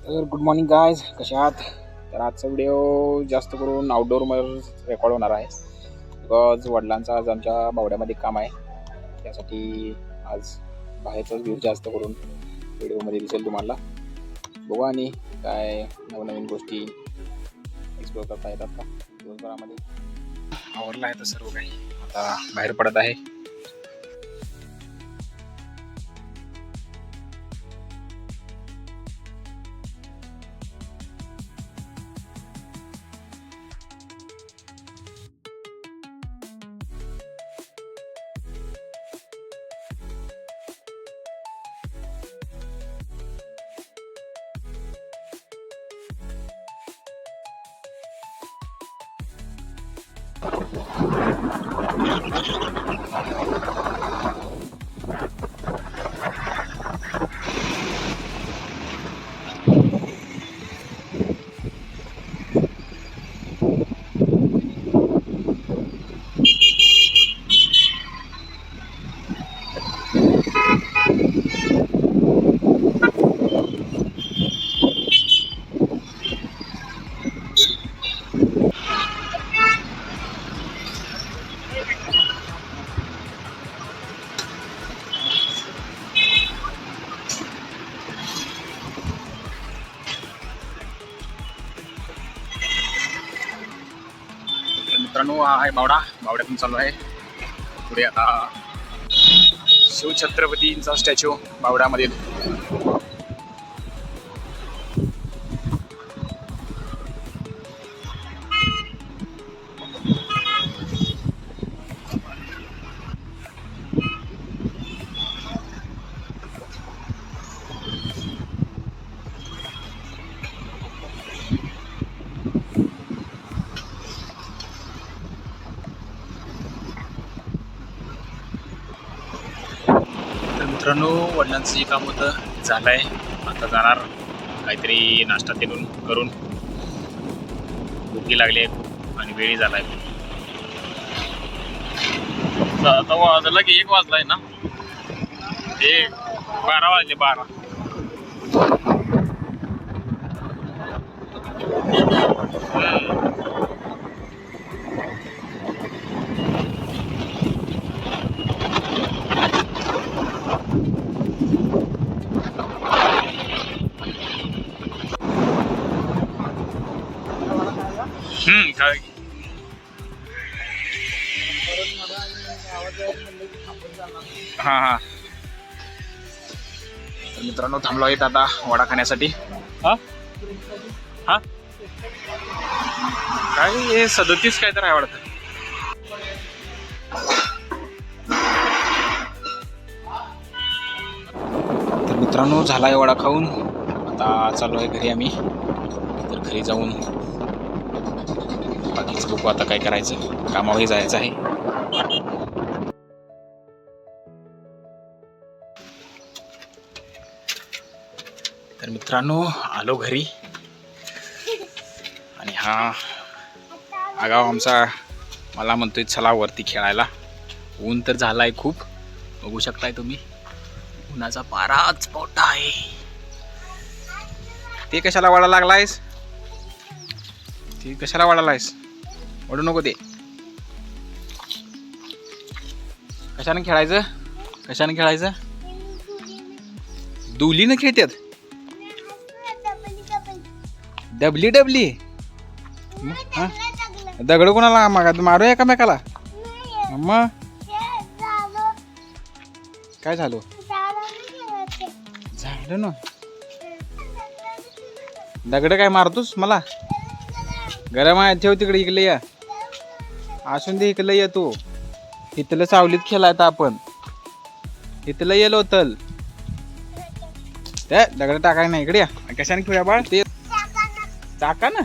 तर good morning guys, कसे आहात? तर आजचा व्हिडिओ जास्त करून आउटडोअरमध्ये रेकॉर्ड होणार आहे. बिकॉज वडिलांचा आज आमच्या बावड्यामध्ये काम आहे, त्यासाठी आज बाहेरचाच व्ह्यू जास्त करून व्हिडिओमध्ये दिसेल तुम्हाला. बघू आणि काय नवनवीन गोष्टी एक्सप्लोर करता येतात का दिवसभरामध्ये. आवरलं आहे तर सर्व काही, आता बाहेर पडत आहे. मित्रांनो, हा आहे बावड्यातून चालू आहे. पुढे आता शिवछत्रपतींचा स्टॅच्यू बावड्यामध्ये. तर मित्रांनो, वडिलांचं जे काम होतं झालं आहे. आता जाणार काहीतरी नाश्ता तिथून करून. भुकी लागली आहे खूप आणि वेळी झाला आहे. आता वाजला की 1 वाजलाय ना, 12 वाजले 12. काय हा. तर मित्रांनो, थांबलो आहेत आता वडा खाण्यासाठी. हा हा काय हे 37 काय तर आहे वाटतं. तर मित्रांनो, झालाय वडा खाऊन. आता चालू आहे घरी आम्ही. तर घरी जाऊन बाकीच बघू आता काय करायचं, कामावरही जायचं आहे. तर मित्रांनो, आलो घरी आणि हा आगाव आमचा मला म्हणतोय चला वरती खेळायला. ऊन तर झालाय खूप, बघू शकताय तुम्ही. उन्हाचा पाराच मोठा आहे. ते कशाला वाढा लागलायस? ते कशाला वाढालायस? ओढू नको ते. कशाने खेळायचं? कशाने खेळायचं? दुलीनं खेळतात. डबली दगड कोणाला मारू एकामेकाला? मग काय झालं? झालं ना. दगड काय मारतोस मला? गरम आहे, ठेव तिकडे. इकडे या, असून दे. इकडे ये तू. इथलं सावलीत खेळायचं आपण. इथलं ये लोतल. ते दगड टाकाय नाही. इकडे या. कशाने खेळूया बाळ? ते चाका ना.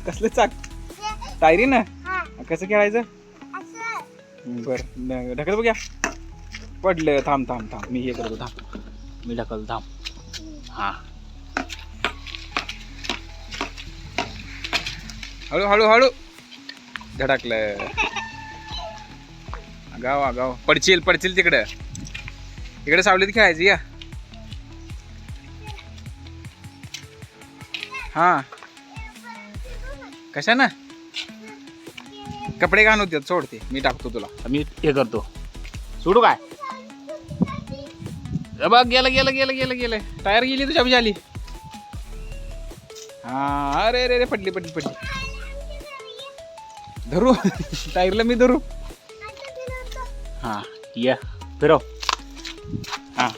कसलं चाक? टायरी ना. कसं खेळायचं? बर, ढकल बघ्या. पडलं. थांब थांब थांब, मी हे करतो. थांब, मी ढकल. थांब. हा, हळू हळू हळू. धडकलं. आगाव पडशील तिकडं. इकडे सावलीत खेळायची या. हां कशा ना कपडे घाण होते सोडते मी टाकतो तुला मी हे करतो सोडू काय बघ गेलं गेलं गेलं गेलं गेलं टायर गेली तुझ्या झाली हा अरे अरे अरे पडली पडली पडली धरू टायरला मी धरू हां या फिरव हां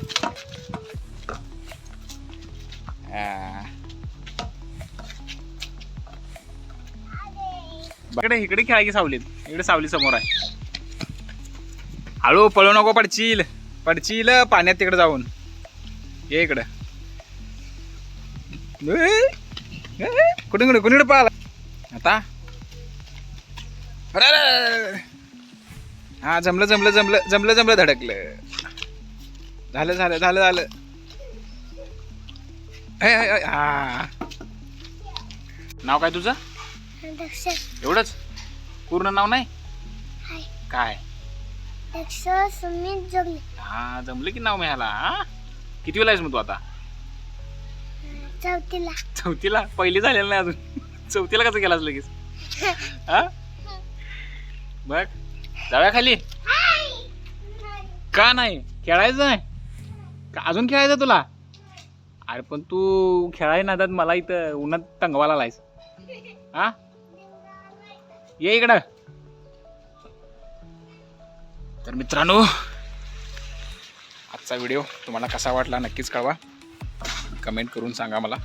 इकडे इकडे खेळायची सावलीत इकडे सावली समोर आहे हळू पळू नको पडशील पडशील पाण्यात तिकडे जाऊन ये इकडं कुठे कुठे कुणीकडे पळाला आता अरे हा जमलं जमलं जमलं जमलं जमलं धडकलं झालं झालं झालं झालं हा नाव काय तुझं एवढंच पूर्ण नाव नाही काय हा जमलं की नाव मिळाला हा किती वेळा आहेस मग तू आता चौथीला पहिली झालेलं नाही अजून चौथीला कसं गेलास लगेच हा बघ जाऊया खाली का नाही खेळायचं नाही का अजून खेळायचं तुला अरे पण तू खेळाय नादात मला इथं उन्हात टंगवाला लायस हा ये इकडं तर मित्रांनो आजचा व्हिडिओ तुम्हाला कसा वाटला नक्कीच कळवा कमेंट करून सांगा मला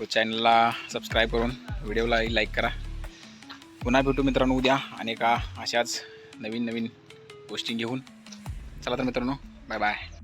चॅनलला सबस्क्राईब करून व्हिडिओला लाईक करा पुन्हा भेटू मित्रांनो उद्या आणि अशाच नवीन नवीन गोष्टी घेऊन चला तर मित्रांनो बाय बाय